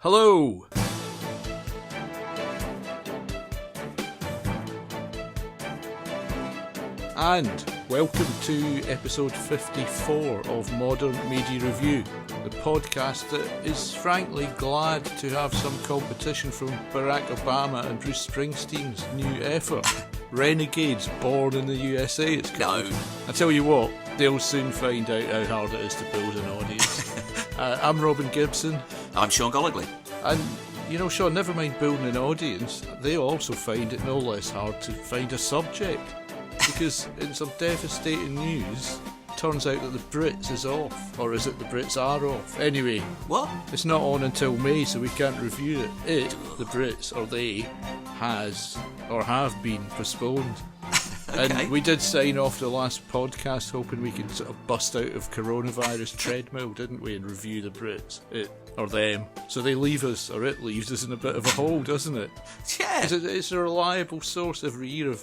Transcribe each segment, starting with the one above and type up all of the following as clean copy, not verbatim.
Hello! And welcome to episode 54 of Modern Media Review, the podcast that is frankly glad to have some competition from Barack Obama and Bruce Springsteen's new effort. Renegades Born in the USA, it's called. No. I tell you what, they'll soon find out how hard it is to build an audience. I'm Robin Gibson. I'm Sean Gollogly. And, you know, Sean, never mind building an audience, they'll also find it no less hard to find a subject. Because in some devastating news, turns out that the Brits is off. Or is it the Brits are off? Anyway, What? it's not on until May, so we can't review it. It, the Brits, or they, has or have been postponed. Okay. And we did sign off the last podcast hoping we could sort of bust out of coronavirus treadmill, didn't we, and review the Brits, it or them. So they leave us, or it leaves us in a bit of a hole, doesn't it? Yeah. It's a reliable source every year of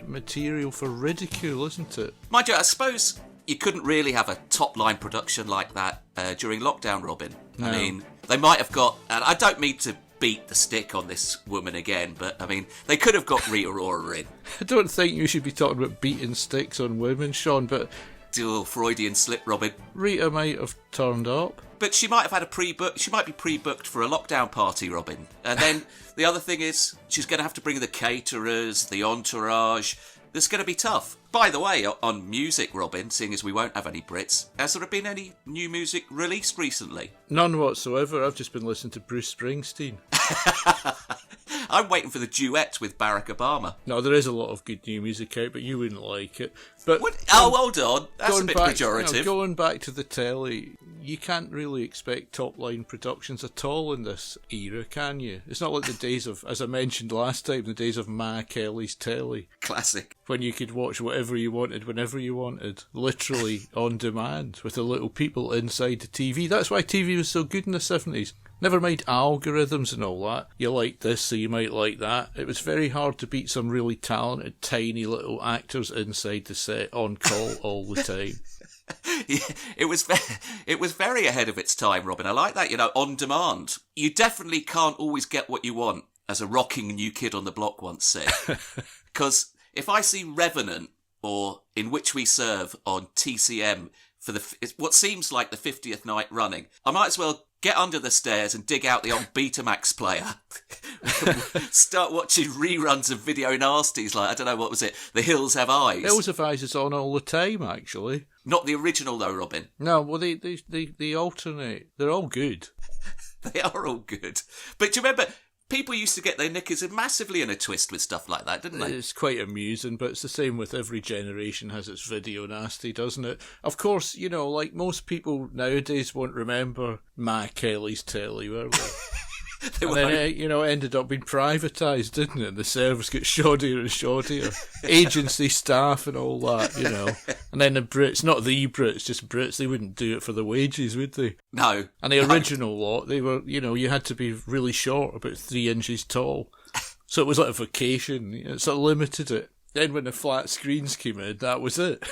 material for ridicule, isn't it? Mind you, I suppose you couldn't really have a top-line production like that during lockdown, Robin. No. I mean, they might have got, and I don't mean to beat the stick on this woman again, but, I mean, they could have got Rita Ora in. I don't think you should be talking about beating sticks on women, Sean, but Oh, Freudian slip, Robin. Rita might have turned up. But she might have had a pre-book. She might be pre-booked for a lockdown party, Robin. And then the other thing is, she's going to have to bring the caterers, the entourage. It's going to be tough. By the way, on music, Robin, seeing as we won't have any Brits, has there been any new music released recently? None whatsoever. I've just been listening to Bruce Springsteen. I'm waiting for the duet with Barack Obama. No, there is a lot of good new music out, but you wouldn't like it. But What? Oh, hold on. That's a bit pejorative. Going back to the telly, you can't really expect top-line productions at all in this era, can you? It's not like the days of, as I mentioned last time, the days of Ma Kelly's telly, Classic. when you could watch whatever you wanted, whenever you wanted, literally on demand, with the little people inside the TV. That's why TV was so good in the 70s. Never mind algorithms and all that. You like this, so you might like that. It was very hard to beat some really talented, tiny little actors inside the set on call all the time. Yeah, it was very ahead of its time, Robin. I like that, on demand. You definitely can't always get what you want, as a rocking new kid on the block once said. Because if I see Revenant or In Which We Serve on TCM for what seems like the 50th night running, I might as well get under the stairs and dig out the old Betamax player. Start watching reruns of Video Nasties, like, I don't know, what was it? The Hills Have Eyes. Hills Have Eyes is on all the time, actually. Not the original, though, Robin. No, well, they alternate. They're all good. They are all good. But do you remember, people used to get their knickers massively in a twist with stuff like that, didn't they? It's quite amusing, but it's the same with every generation has its Video Nasty, doesn't it? Of course, like most people nowadays won't remember Ma Kelly's telly, were they? And then it, ended up being privatised, didn't it? And the service got shoddier and shoddier. Agency staff and all that, And then the Brits, not the Brits, just Brits, they wouldn't do it for the wages, would they? No. And the original lot, they were, you had to be really short, about 3 inches tall. So it was like a vacation. It sort of limited it. Then when the flat screens came in, that was it.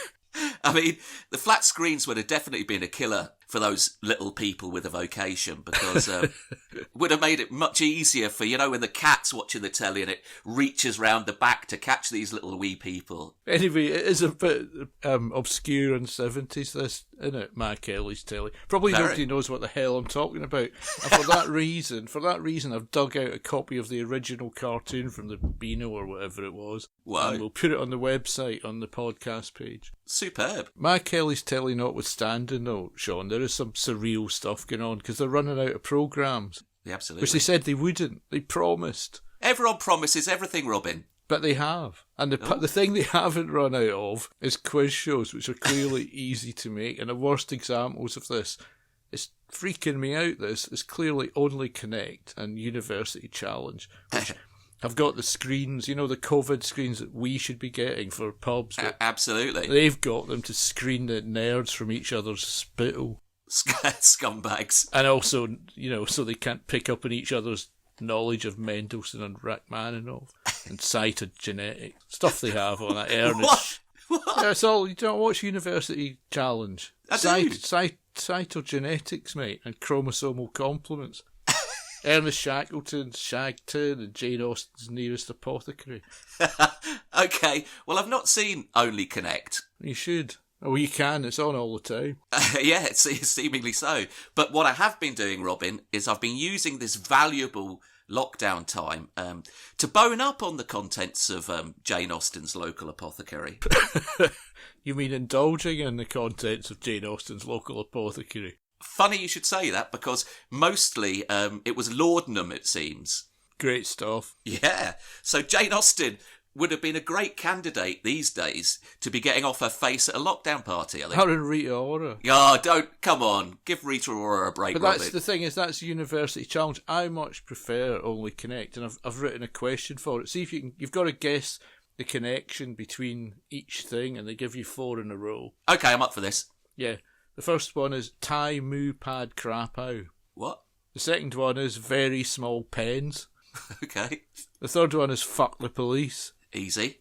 I mean, the flat screens would have definitely been a killer for those little people with a vocation, because it would have made it much easier for, when the cat's watching the telly and it reaches round the back to catch these little wee people. Anyway, it is a bit obscure in the 70s, this, isn't it, Ma Kelly's telly? Probably nobody knows what the hell I'm talking about. And for that reason, I've dug out a copy of the original cartoon from the Beano or whatever it was. Wow. And we'll put it on the website, on the podcast page. Superb. Ma Kelly's telly notwithstanding, though, Sean, there is some surreal stuff going on because they're running out of programmes. Yeah, absolutely. Which they said they wouldn't. They promised. Everyone promises everything, Robin. But they have. And the thing they haven't run out of is quiz shows, which are clearly easy to make. And the worst examples of this, it's freaking me out, this, is clearly Only Connect and University Challenge, which have got the screens, the COVID screens that we should be getting for pubs. Absolutely. They've got them to screen the nerds from each other's spittle. Scumbags. And also, so they can't pick up on each other's knowledge of Mendelssohn and Rachmaninoff and cytogenetics. Stuff they have on that Ernest. What? Yeah, it's all, you don't watch University Challenge. I do. Cytogenetics, mate, and chromosomal complements. Ernest Shackleton's Shagton and Jane Austen's Nearest Apothecary. Okay, well, I've not seen Only Connect. You should. Oh, you can. It's on all the time. Yeah, it's seemingly so. But what I have been doing, Robin, is I've been using this valuable lockdown time to bone up on the contents of Jane Austen's Local Apothecary. You mean indulging in the contents of Jane Austen's Local Apothecary? Funny you should say that, because mostly it was laudanum, it seems. Great stuff. Yeah. So Jane Austen would have been a great candidate these days to be getting off her face at a lockdown party, I think. Her and Rita Ora. Oh, come on. Give Rita Ora a break, But Robin. that's the thing, is that's a university challenge. I much prefer Only Connect, and I've written a question for it. See if you've got to guess the connection between each thing, and they give you 4 in a row. Okay, I'm up for this. Yeah. The first one is tie moo pad crapow. What? The second one is very small pens. Okay. The third one is fuck the police. Easy.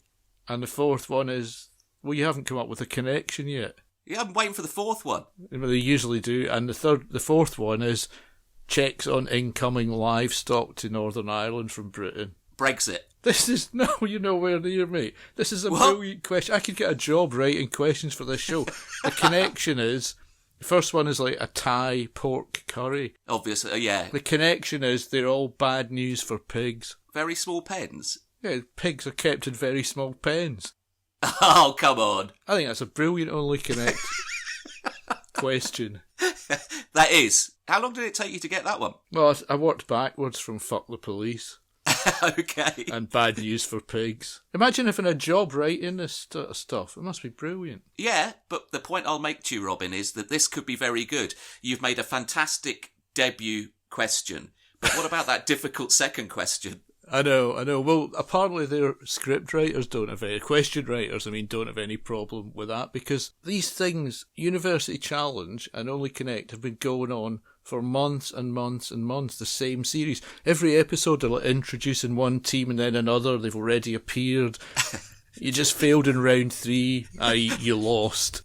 And the fourth one is, well, you haven't come up with a connection yet. Yeah, I'm waiting for the fourth one. Well, they usually do. And the fourth one is checks on incoming livestock to Northern Ireland from Britain. Brexit. This is, no, you're nowhere near, mate. This is a brilliant question. I could get a job writing questions for this show. The connection is, the first one is like a Thai pork curry. Obviously, yeah. The connection is they're all bad news for pigs. Very small pens. Yeah, pigs are kept in very small pens. Oh, come on. I think that's a brilliant Only Connect question. That is. How long did it take you to get that one? Well, I worked backwards from fuck the police. Okay. And bad news for pigs. Imagine having a job writing this stuff. It must be brilliant. Yeah, but the point I'll make to you, Robin, is that this could be very good. You've made a fantastic debut question. But what about that difficult second question? I know. Well, apparently their script writers don't have any, question writers, don't have any problem with that, because these things, University Challenge and Only Connect, have been going on for months and months and months, the same series. Every episode they're like introducing one team and then another, they've already appeared. You just failed in round 3, i.e. you lost.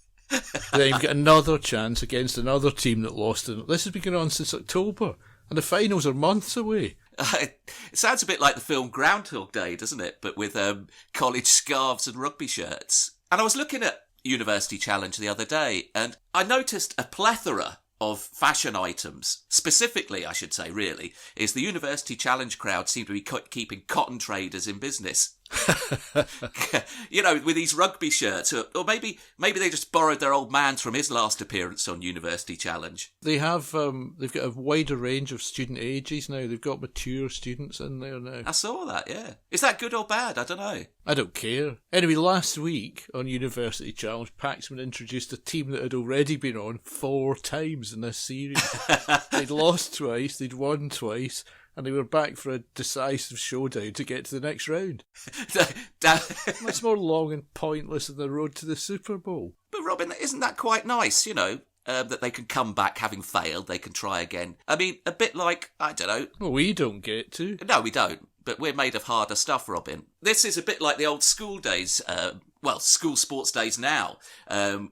Then you've got another chance against another team that lost. And this has been going on since October, and the finals are months away. It sounds a bit like the film Groundhog Day, doesn't it? But with college scarves and rugby shirts. And I was looking at University Challenge the other day, and I noticed a plethora of fashion items. Specifically, I should say, really, is the University Challenge crowd seem to be keeping cotton traders in business. With these rugby shirts, or maybe they just borrowed their old man's from his last appearance on University Challenge. They have, they've got a wider range of student ages now. They've got mature students in there now. I saw that, yeah. Is that good or bad? I don't know. I don't care. Anyway, last week on University Challenge, Paxman introduced a team that had already been on 4 times in this series. They'd lost twice, they'd won twice, and they were back for a decisive showdown to get to the next round. Much more long and pointless than the road to the Super Bowl. But Robin, isn't that quite nice, that they can come back having failed, they can try again? I mean, a bit like, I don't know. Well, we don't get to. No, we don't. But we're made of harder stuff, Robin. This is a bit like the old school days, school sports days now,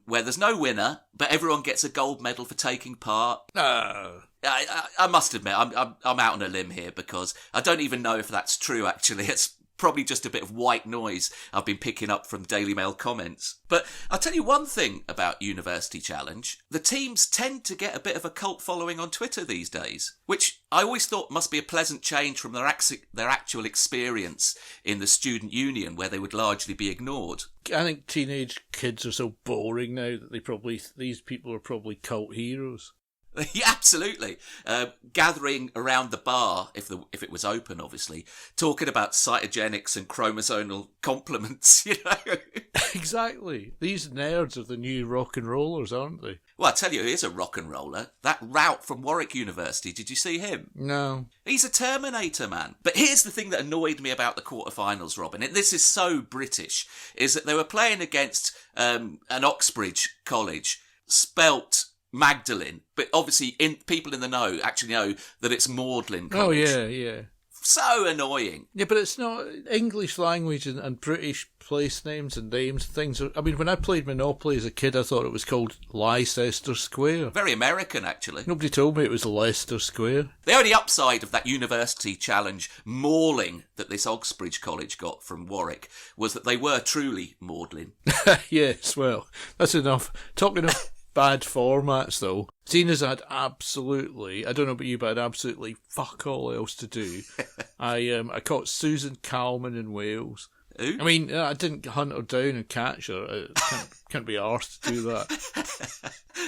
where there's no winner, but everyone gets a gold medal for taking part. I must admit, I'm out on a limb here, because I don't even know if that's true, actually. It's probably just a bit of white noise I've been picking up from Daily Mail comments. But I'll tell you one thing about University Challenge. The teams tend to get a bit of a cult following on Twitter these days, which I always thought must be a pleasant change from their actual experience in the student union, where they would largely be ignored. I think teenage kids are so boring now that these people are probably cult heroes. Yeah, absolutely. Gathering around the bar, if it was open, obviously, talking about cytogenics and chromosomal complements, Exactly. These nerds are the new rock and rollers, aren't they? Well, I tell you, here's a rock and roller. That Rout from Warwick University, did you see him? No. He's a Terminator, man. But here's the thing that annoyed me about the quarterfinals, Robin. This is so British, is that they were playing against an Oxbridge college, spelt Magdalene, but obviously people in the know actually know that it's Magdalene College. Oh, yeah. so annoying. Yeah, but it's not English language and British place names and names and things. I mean, when I played Monopoly as a kid, I thought it was called Leicester Square. Very American, actually. Nobody told me it was Leicester Square. The only upside of that university challenge mauling that this Oxbridge College got from Warwick was that they were truly maudlin. Yes, well, that's enough. Talking of bad formats, though, seeing as I had absolutely, I don't know about you, but I had absolutely fuck all else to do, I caught Susan Calman in Wales. Ooh. I mean, I didn't hunt her down and catch her. I can't be arsed to do that.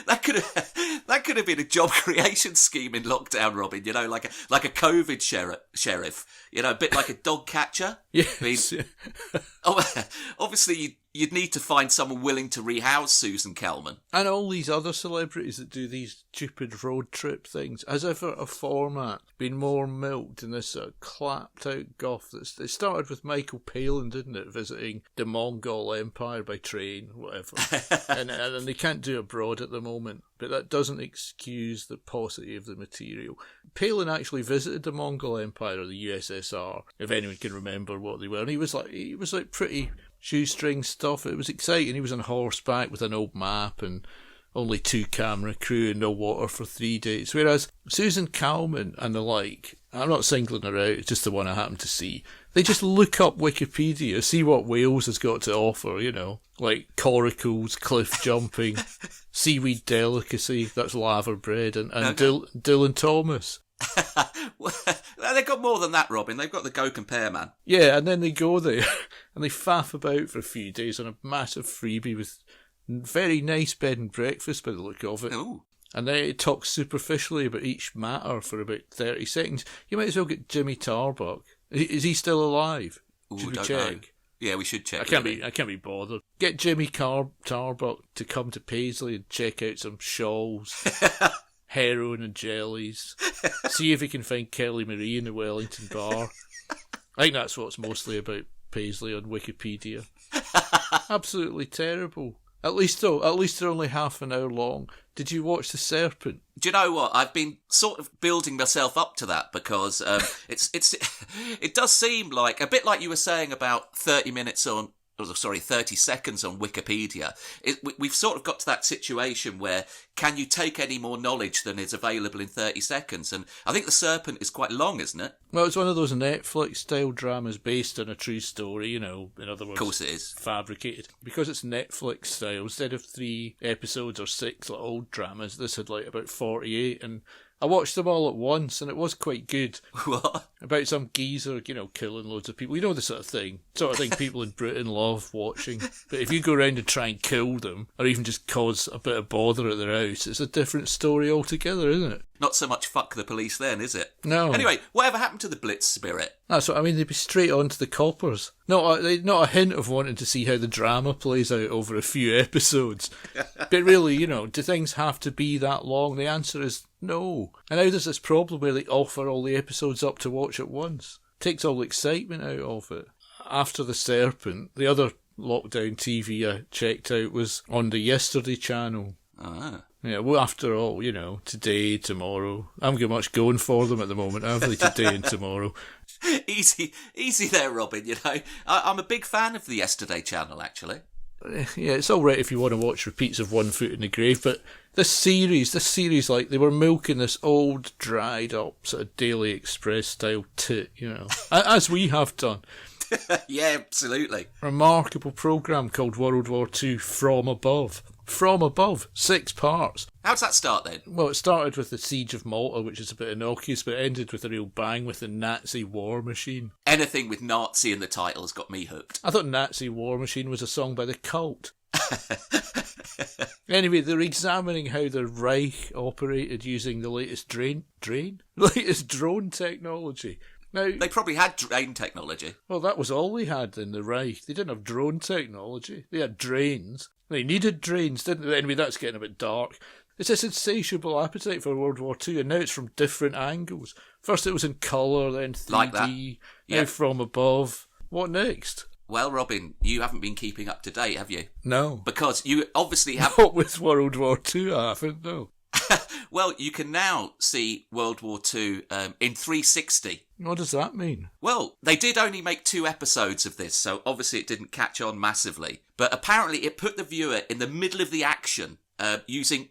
That could have been a job creation scheme in lockdown, Robin. You know, like a COVID sheriff. You know, a bit like a dog catcher. Yes. I mean, obviously, you'd need to find someone willing to rehouse Susan Calman. And all these other celebrities that do these stupid road trip things. Has ever a format been more milked in this clapped out guff? It started with Michael Palin, didn't it? Visiting the Mongol Empire by train, whatever. and they can't do abroad at the moment. But that doesn't excuse the paucity of the material. Palin actually visited the Mongol Empire, or the USSR, if anyone can remember what they were. And he was like pretty shoestring stuff. It was exciting. He was on horseback with an old map and only 2 camera crew and no water for 3 days. Whereas Susan Calman and the like, I'm not singling her out, it's just the one I happen to see. They just look up Wikipedia, see what Wales has got to offer, you know, like coracles, cliff jumping, seaweed delicacy, that's laver bread, and Dylan Thomas. Well, they've got more than that, Robin. They've got the Go Compare Man. Yeah, and then they go there and they faff about for a few days on a massive freebie with very nice bed and breakfast by the look of it. Ooh. And they talk superficially about each matter for about 30 seconds. You might as well get Jimmy Tarbuck. Is he still alive? Ooh, Should we don't check? know. Yeah, we should check. I can't be bothered. Get Jimmy Tarbuck to come to Paisley and check out some shawls, heroin and jellies. See if he can find Kelly Marie in the Wellington bar. I think that's what's mostly about Paisley on Wikipedia. Absolutely terrible. At least they're only half an hour long. Did you watch The Serpent? Do you know what? I've been sort of building myself up to that because it does seem like, a bit like you were saying about 30 seconds on Wikipedia. We've sort of got to that situation where can you take any more knowledge than is available in 30 seconds? And I think The Serpent is quite long, isn't it? Well, it's one of those Netflix-style dramas based on a true story, you know, in other words. Of course it is. Fabricated. Because it's Netflix-style, instead of 3 episodes or 6 like old dramas, this had like about 48, and I watched them all at once, and it was quite good. What? About some geezer, you know, killing loads of people. You know the sort of thing people in Britain love watching. But if you go around and try and kill them, or even just cause a bit of bother at their house, it's a different story altogether, isn't it? Not so much fuck the police then, is it? No. Anyway, whatever happened to the Blitz spirit? That's what I mean, they'd be straight on to the coppers. Not a hint of wanting to see how the drama plays out over a few episodes. But really, you know, do things have to be that long? The answer is no. And now there's this problem where they offer all the episodes up to watch at once. Takes all the excitement out of it. After The Serpent, the other lockdown TV I checked out was on the Yesterday channel. Ah. Yeah, well, after all, you know, today, tomorrow. I haven't got much going for them at the moment, have they, today and tomorrow? Easy there, Robin, you know. I'm a big fan of the Yesterday channel, actually. Yeah, it's all right if you want to watch repeats of One Foot in the Grave, but this series, like, they were milking this old, dried up, sort of Daily Express style tit, you know, as we have done. Yeah, absolutely. Remarkable programme called World War II From Above. From Above, 6 parts. How'd that start then? Well, it started with the Siege of Malta, which is a bit innocuous, but it ended with a real bang with the Nazi war machine. Anything with Nazi in the title has got me hooked. I thought Nazi War Machine was a song by The Cult. Anyway, they're examining how the Reich operated using the latest drone technology. Now, they probably had drain technology. Well, that was all they had in the Reich. They didn't have drone technology. They had drains. They needed drains, didn't they? Anyway, that's getting a bit dark. It's this insatiable appetite for World War II, and now it's from different angles. First it was in colour, then 3D, like that. Now From Above. What next? Well, Robin, you haven't been keeping up to date, have you? No. Because you obviously have... Not with World War II, I haven't, no. Well, you can now see World War II in 360. What does that mean? Well, they did only make 2 episodes of this, so obviously it didn't catch on massively. But apparently it put the viewer in the middle of the action using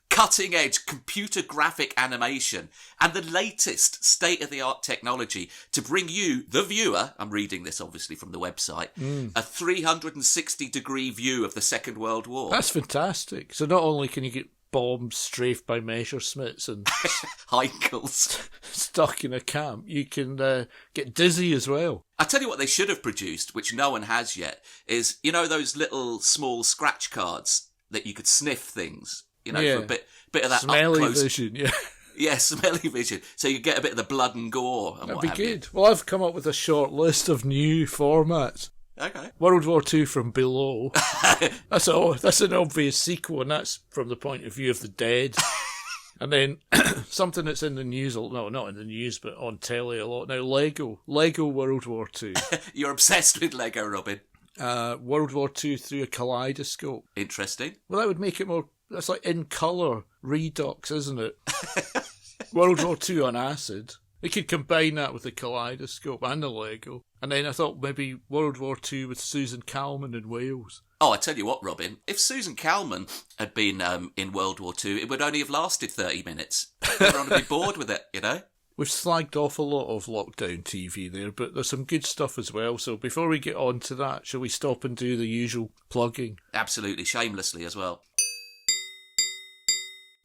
cutting-edge computer graphic animation and the latest state-of-the-art technology to bring you, the viewer, I'm reading this obviously from the website, a 360-degree view of the Second World War. That's fantastic. So not only can you get bombs strafed by Messerschmitts and Heinkels stuck in a camp, you can get dizzy as well. I tell you what they should have produced, which no one has yet, is, you know, those little small scratch cards that you could sniff things, you know, for a bit of that smelly up-close vision, yeah. Yeah, smelly vision. So you get a bit of the blood and gore and That'd what be have good. Well, I've come up with a short list of new formats. Okay. World War II from below. That's an obvious sequel, and that's from the point of view of the dead. And then something that's in the news, no, not in the news, but on telly a lot now, Lego World War II. You're obsessed with Lego, Robin. World War II through a kaleidoscope. Interesting. Well, that would make it more, that's like in colour redux, isn't it? World War II on acid. They could combine that with the kaleidoscope and the Lego. And then I thought maybe World War II with Susan Calman in Wales. Oh, I tell you what, Robin, if Susan Calman had been in World War II, it would only have lasted 30 minutes. Everyone would be bored with it, you know? We've slagged off a lot of lockdown TV there, but there's some good stuff as well. So before we get on to that, shall we stop and do the usual plugging? Absolutely, shamelessly as well.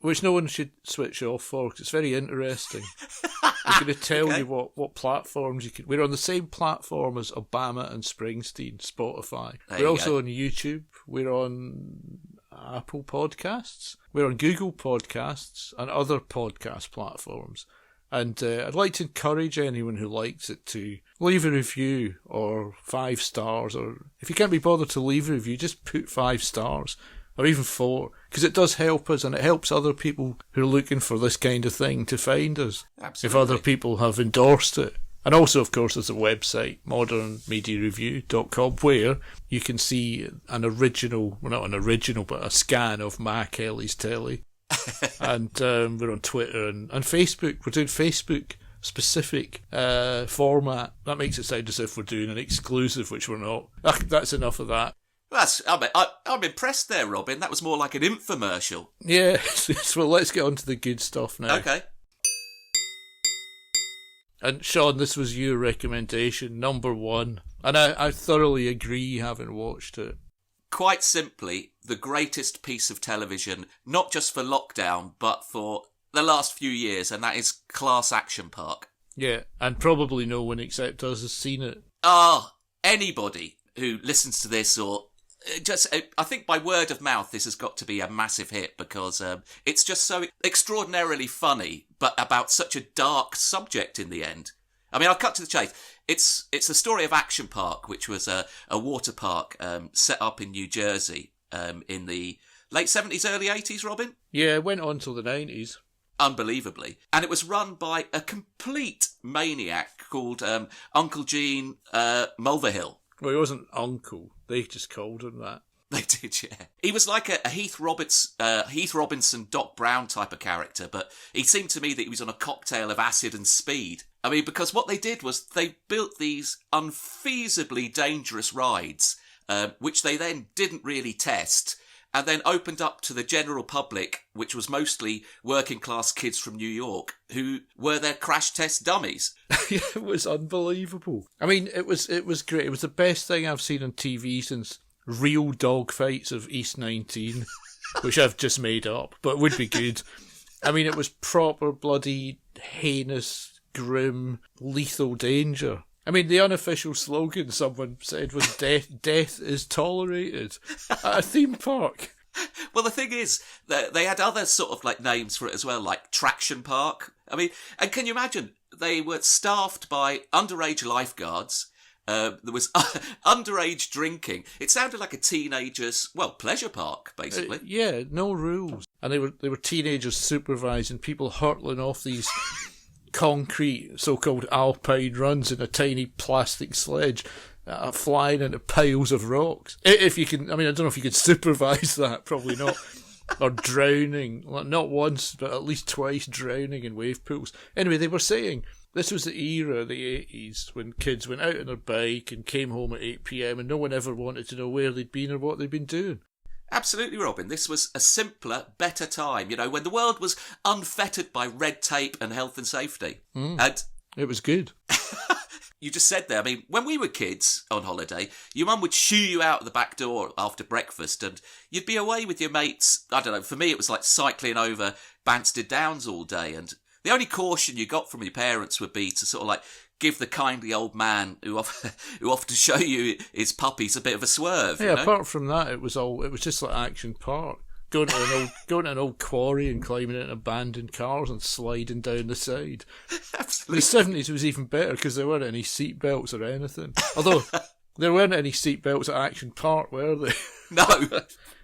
Which no one should switch off for, because it's very interesting. I'm going to tell you what platforms you can... We're on the same platform as Obama and Springsteen, Spotify. We're also on YouTube. We're on Apple Podcasts. We're on Google Podcasts and other podcast platforms. And I'd like to encourage anyone who likes it to leave a review or 5 stars. Or if you can't be bothered to leave a review, just put 5 stars. Or even 4, because it does help us, and it helps other people who are looking for this kind of thing to find us. Absolutely. If other people have endorsed it. And also, of course, there's a website, modernmediareview.com, where you can see an original, well, not an original, but a scan of Ma Kelly's telly. And we're on Twitter and Facebook. We're doing Facebook-specific format. That makes it sound as if we're doing an exclusive, which we're not. That's enough of that. I'm impressed there, Robin. That was more like an infomercial. Yeah, well, let's get on to the good stuff now. Okay. And Sean, this was your recommendation, number 1. And I thoroughly agree, having watched it. Quite simply, the greatest piece of television, not just for lockdown, but for the last few years, and that is Class Action Park. Yeah, and probably no one except us has seen it. Anybody who listens to this or... I think by word of mouth, this has got to be a massive hit because it's just so extraordinarily funny, but about such a dark subject in the end. I mean, I'll cut to the chase. It's the story of Action Park, which was a water park set up in New Jersey in the late 70s, early 80s, Robin? Yeah, it went on till the 90s. Unbelievably. And it was run by a complete maniac called Uncle Gene Mulvihill. Well, he wasn't Uncle. They just called him that. They did, yeah. He was like a Heath Robinson, Doc Brown type of character, but he seemed to me that he was on a cocktail of acid and speed. I mean, because what they did was they built these unfeasibly dangerous rides, which they then didn't really test, and then opened up to the general public, which was mostly working class kids from New York, who were their crash test dummies. It was unbelievable. I mean, it was great. It was the best thing I've seen on TV since Real Dog Fights of East 19, which I've just made up, but would be good. I mean, it was proper bloody heinous, grim, lethal danger. I mean, the unofficial slogan someone said was death is tolerated at a theme park. Well, the thing is, they had other sort of like names for it as well, like Traction Park. I mean, and can you imagine? They were staffed by underage lifeguards. There was underage drinking. It sounded like a teenager's, pleasure park, basically. Yeah, no rules. And they were teenagers supervising people hurtling off these concrete so-called alpine runs in a tiny plastic sledge, flying into piles of rocks. If you can, I mean, I don't know if you could supervise that, probably not. or drowning, not once, but at least twice drowning in wave pools. Anyway, they were saying this was the era, the 80s, when kids went out on their bike and came home at 8 p.m. and no one ever wanted to know where they'd been or what they'd been doing. Absolutely, Robin. This was a simpler, better time, when the world was unfettered by red tape and health and safety. And it was good. You just said there, when we were kids on holiday, your mum would shoo you out the back door after breakfast and you'd be away with your mates. I don't know, for me it was like cycling over Banstead Downs all day, and the only caution you got from your parents would be to sort of like give the kindly old man who often show you his puppies a bit of a swerve. Yeah, apart from that, it was just like Action Park. Going to an old quarry and climbing in abandoned cars and sliding down the side. Absolutely. The 70s was even better because there weren't any seat belts or anything. Although there weren't any seat belts at Action Park, were there? No.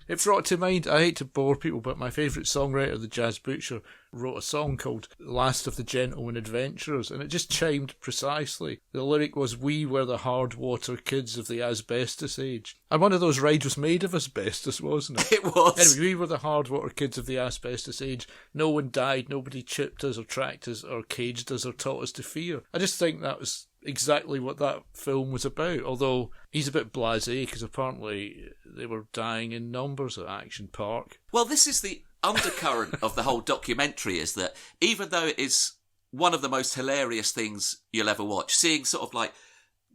It brought to mind, I hate to bore people, but my favourite songwriter, the Jazz Butcher, wrote a song called Last of the Gentlemen Adventurers, and it just chimed precisely. The lyric was, "We were the hard water kids of the asbestos age." And one of those rides was made of asbestos, wasn't it? It was. Anyway, we were the hard water kids of the asbestos age. No one died, nobody chipped us or tracked us or caged us or taught us to fear. I just think that was exactly what that film was about, although he's a bit blasé because apparently they were dying in numbers at Action Park. Well, this is the undercurrent of the whole documentary, is that even though it is one of the most hilarious things you'll ever watch, seeing sort of like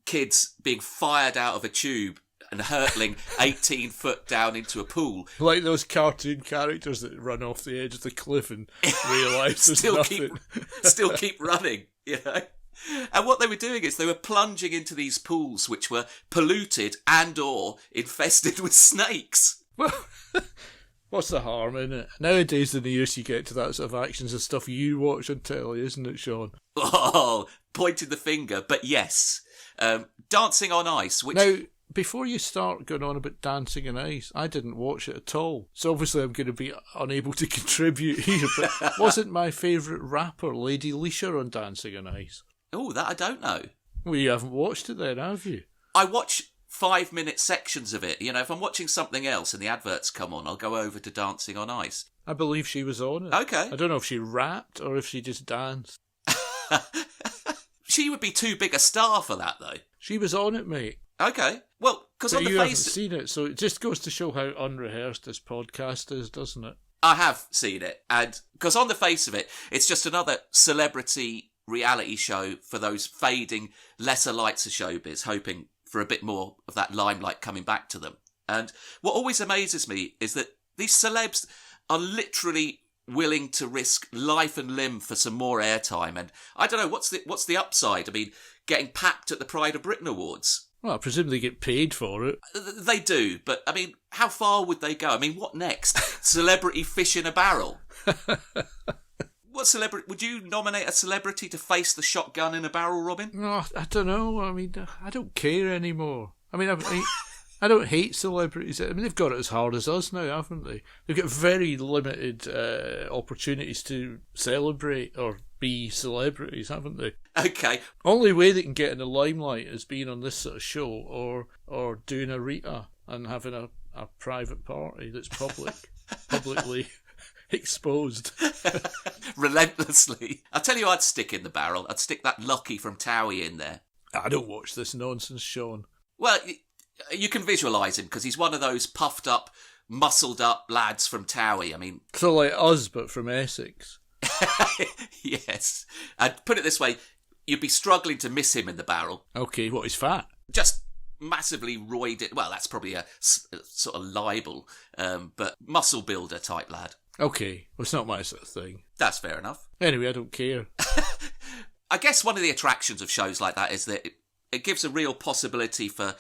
kids being fired out of a tube and hurtling 18 foot down into a pool. Like those cartoon characters that run off the edge of the cliff and realise there's nothing. Still keep running, And what they were doing is they were plunging into these pools which were polluted and or infested with snakes. Well, what's the harm in it? Nowadays, the nearest you get to that sort of action's the stuff you watch on telly, isn't it, Sean? Oh, pointing the finger, but yes. Dancing on Ice, which... Now, before you start going on about Dancing on Ice, I didn't watch it at all. So obviously I'm going to be unable to contribute here, but wasn't my favourite rapper Lady Leisha on Dancing on Ice? Oh, that I don't know. Well, you haven't watched it then, have you? I watch 5-minute sections of it. If I'm watching something else and the adverts come on, I'll go over to Dancing on Ice. I believe she was on it. Okay. I don't know if she rapped or if she just danced. She would be too big a star for that, though. She was on it, mate. Okay. Well, because on the face... you haven't seen it, so it just goes to show how unrehearsed this podcast is, doesn't it? I have seen it, and because on the face of it, it's just another celebrity reality show for those fading lesser lights of showbiz, hoping for a bit more of that limelight coming back to them. And what always amazes me is that these celebs are literally willing to risk life and limb for some more airtime. And I don't know, what's the upside? Getting packed at the Pride of Britain Awards. Well, I presume they get paid for it. They do, but how far would they go? What next? Celebrity fish in a barrel? What celebrity would you nominate a celebrity to face the shotgun in a barrel, Robin? No, I don't know. I don't care anymore. I don't hate celebrities. They've got it as hard as us now, haven't they? They've got very limited opportunities to celebrate or be celebrities, haven't they? Okay. Only way they can get in the limelight is being on this sort of show or doing a Rita and having a private party that's publicly exposed. Relentlessly. I'll tell you, I'd stick in the barrel. I'd stick that Lockie from Towie in there. I don't watch this nonsense, Sean. Well, you can visualise him because he's one of those puffed up, muscled up lads from Towie. So like us, but from Essex. Yes. I'd put it this way, you'd be struggling to miss him in the barrel. Okay, what, he's fat? Just massively roided. Well, that's probably a sort of libel, but muscle builder type lad. Okay, well, it's not my sort of thing. That's fair enough. Anyway, I don't care. I guess one of the attractions of shows like that is that it gives a real possibility for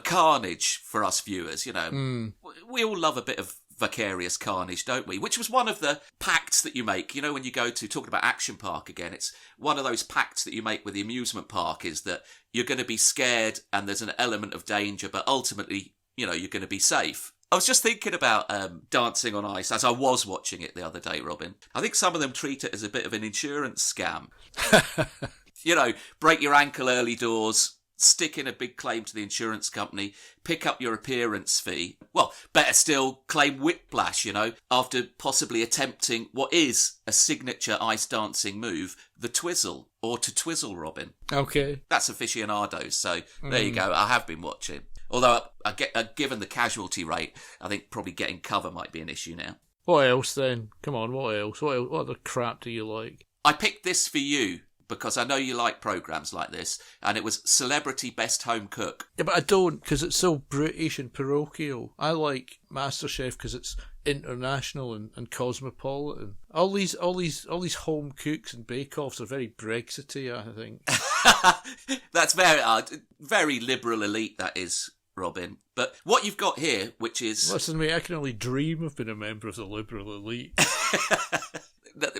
carnage for us viewers, We all love a bit of vicarious carnage, don't we? Which was one of the pacts that you make, when you go to, talking about Action Park again, it's one of those pacts that you make with the amusement park is that you're going to be scared and there's an element of danger, but ultimately, you're going to be safe. I was just thinking about Dancing on Ice as I was watching it the other day, Robin. I think some of them treat it as a bit of an insurance scam. Break your ankle early doors, stick in a big claim to the insurance company, pick up your appearance fee. Well, better still, claim whiplash, after possibly attempting what is a signature ice dancing move, the twizzle, or to twizzle, Robin. Okay. That's aficionados, so there you go. I have been watching. Although, given the casualty rate, I think probably getting cover might be an issue now. What else then? Come on, what else? What other crap do you like? I picked this for you because I know you like programmes like this, and it was Celebrity Best Home Cook. Yeah, but I don't, because it's so British and parochial. I like MasterChef because it's international and cosmopolitan. All these home cooks and bake-offs are very Brexity, I think. That's very liberal elite, that is, Robin. But what you've got here, which is... Listen, mate, I can only dream of being a member of the liberal elite.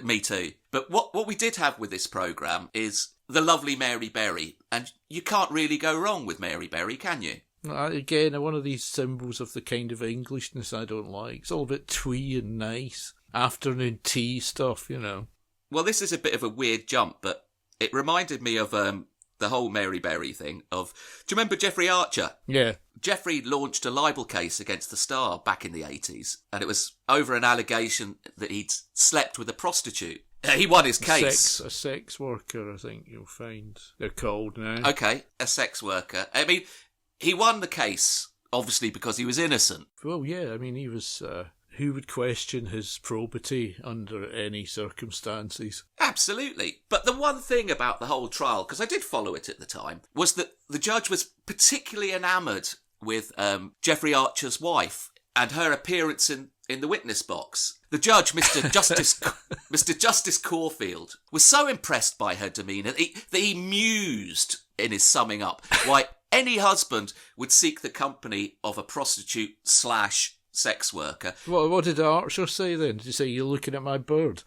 Me too. But what we did have with this programme is the lovely Mary Berry. And you can't really go wrong with Mary Berry, can you? Again, one of these symbols of the kind of Englishness I don't like. It's all a bit twee and nice. Afternoon tea stuff, Well, this is a bit of a weird jump, but it reminded me of the whole Mary Berry thing. Do you remember Jeffrey Archer? Yeah. Jeffrey launched a libel case against the Star back in the 80s, and it was over an allegation that he'd slept with a prostitute. He won his case. A sex worker, I think you'll find they're called now. Okay, a sex worker. I mean, he won the case, obviously, because he was innocent. Well, yeah, I mean, he was... who would question his probity under any circumstances? Absolutely. But the one thing about the whole trial, because I did follow it at the time, was that the judge was particularly enamoured with Jeffrey Archer's wife and her appearance in the witness box. The judge, Mr. Justice Caulfield, was so impressed by her demeanour that he mused in his summing up why any husband would seek the company of a prostitute / sex worker. What did Archer say then? Did he say, "You're looking at my bird"?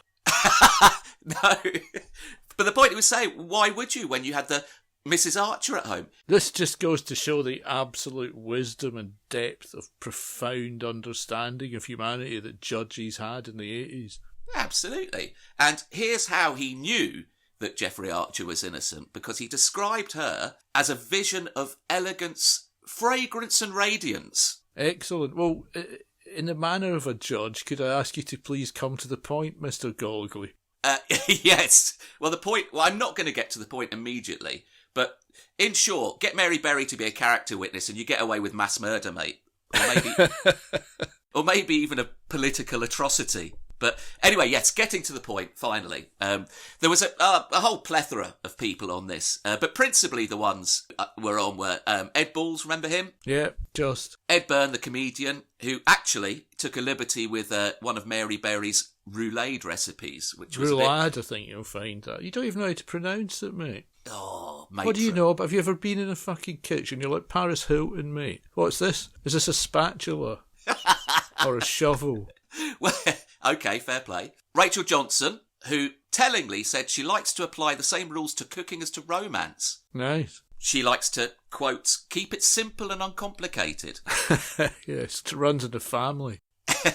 No. But the point he was saying, why would you when you had the Mrs. Archer at home? This just goes to show the absolute wisdom and depth of profound understanding of humanity that judges had in the 80s. Absolutely. And here's how he knew that Jeffrey Archer was innocent, because he described her as a vision of elegance, fragrance and radiance. Excellent. Well, in the manner of a judge, could I ask you to please come to the point, Mr. Gollogly? Yes. Well, I'm not going to get to the point immediately, but in short, get Mary Berry to be a character witness and you get away with mass murder, mate. Or maybe even a political atrocity. But anyway, yes, getting to the point, finally. There was a whole plethora of people on this, but principally the ones were Ed Balls, remember him? Yeah, just. Ed Byrne, the comedian, who actually took a liberty with one of Mary Berry's roulade recipes, which was roulade, I think you'll find that. You don't even know how to pronounce it, mate. Oh, mate. What do you know? Have you ever been in a fucking kitchen? You're like Paris Hilton, mate. What's this? Is this a spatula? Or a shovel? Well, okay, fair play. Rachel Johnson, who tellingly said she likes to apply the same rules to cooking as to romance. Nice. She likes to, quote, keep it simple and uncomplicated. Yes, it runs in the family.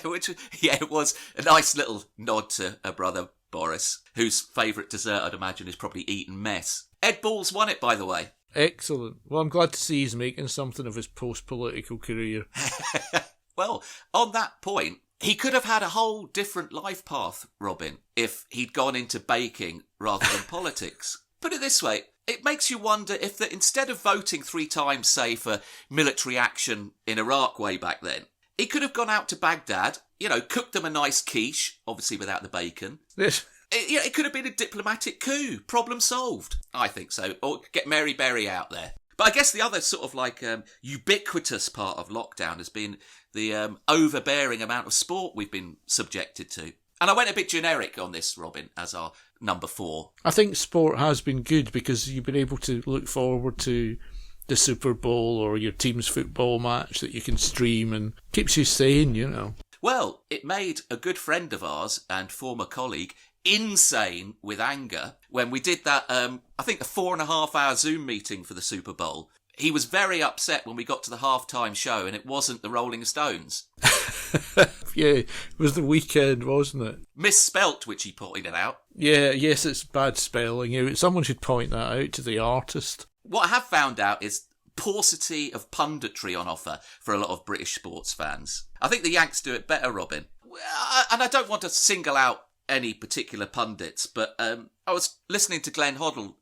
Which, yeah, it was a nice little nod to her brother Boris, whose favourite dessert, I'd imagine, is probably Eton mess. Ed Balls won it, by the way. Excellent. Well, I'm glad to see he's making something of his post-political career. Well, on that point, he could have had a whole different life path, Robin, if he'd gone into baking rather than politics. Put it this way, it makes you wonder if instead of voting 3 times, say, for military action in Iraq way back then, he could have gone out to Baghdad, cooked them a nice quiche, obviously without the bacon. Yes. It could have been a diplomatic coup. Problem solved. I think so. Or get Mary Berry out there. But I guess the other sort of ubiquitous part of lockdown has been the overbearing amount of sport we've been subjected to. And I went a bit generic on this, Robin, as our number 4. I think sport has been good because you've been able to look forward to the Super Bowl or your team's football match that you can stream and keeps you sane, Well, it made a good friend of ours and former colleague insane with anger when we did that, I think the 4.5-hour Zoom meeting for the Super Bowl. He was very upset when we got to the halftime show and it wasn't the Rolling Stones. Yeah, it was the weekend, wasn't it? Misspelt, which he pointed out. Yeah, yes, it's bad spelling. Someone should point that out to the artist. What I have found out is paucity of punditry on offer for a lot of British sports fans. I think the Yanks do it better, Robin. And I don't want to single out any particular pundits, but I was listening to Glenn Hoddle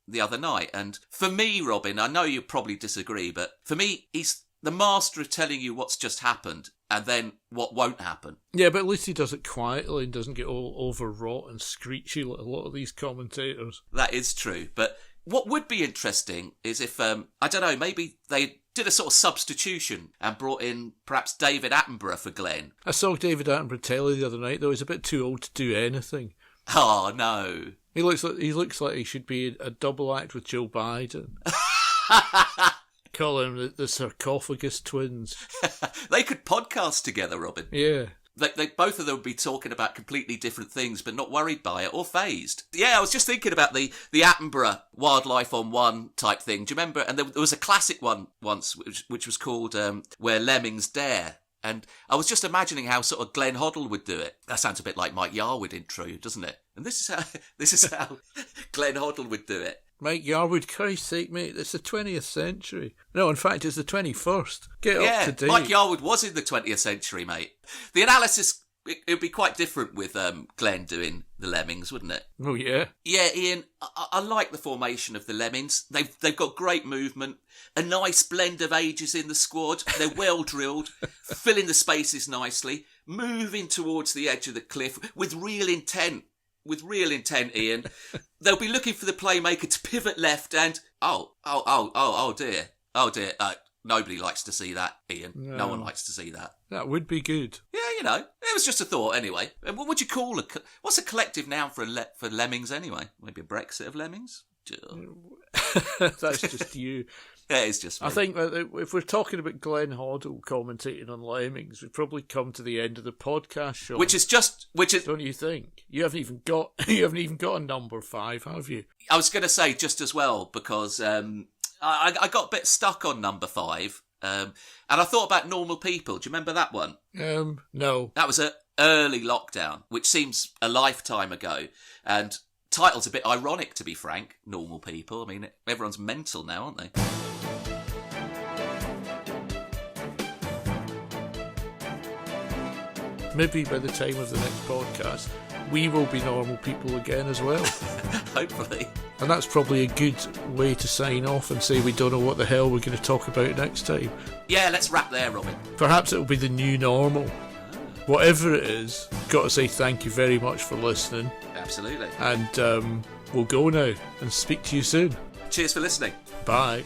the other night, and for me, Robin, I know you probably disagree, but for me, he's the master of telling you what's just happened and then what won't happen. Yeah, but at least he does it quietly and doesn't get all overwrought and screechy like a lot of these commentators. That is true, but what would be interesting is if, I don't know, maybe they did a sort of substitution and brought in perhaps David Attenborough for Glenn. I saw David Attenborough Telly the other night, though. He's a bit too old to do anything. Oh, no. He looks like he should be a double act with Joe Biden. Call him the sarcophagus twins. They could podcast together, Robin. Yeah. They both of them would be talking about completely different things, but not worried by it or phased. Yeah, I was just thinking about the Attenborough Wildlife on One type thing. Do you remember? And there was a classic one once, which was called Where Lemmings Dare. And I was just imagining how sort of Glenn Hoddle would do it. That sounds a bit like Mike Yarwood intro, doesn't it? And this is how Glenn Hoddle would do it. Mike Yarwood, Christ's sake, mate, it's the 20th century. No, in fact, it's the 21st. Get up to date. Mike Yarwood was in the 20th century, mate. The analysis, it would be quite different with Glenn doing the Lemmings, wouldn't it? Oh, yeah? Yeah, Ian, I like the formation of the Lemmings. They've got great movement, a nice blend of ages in the squad. They're well drilled, filling the spaces nicely, moving towards the edge of the cliff with real intent. With real intent, Ian. They'll be looking for the playmaker to pivot left and... Oh dear. Nobody likes to see that, Ian. No one likes to see that. That would be good. Yeah, it was just a thought anyway. And what would you call what's a collective noun for lemmings anyway? Maybe a Brexit of lemmings? That's just you. Yeah, it's just me. I think that if we're talking about Glenn Hoddle commentating on Lemmings, we've probably come to the end of the podcast show. Which is don't you think? You haven't even got a number 5, have you? I was going to say just as well because I got a bit stuck on number 5, and I thought about Normal People. Do you remember that one? No. That was an early lockdown, which seems a lifetime ago, and title's a bit ironic, to be frank. Normal People. I mean, everyone's mental now, aren't they? Maybe by the time of the next podcast, we will be normal people again as well. Hopefully. And that's probably a good way to sign off and say we don't know what the hell we're going to talk about next time. Yeah, let's wrap there, Robin. Perhaps it'll be the new normal. Whatever it is, got to say thank you very much for listening. Absolutely. And we'll go now and speak to you soon. Cheers for listening. Bye.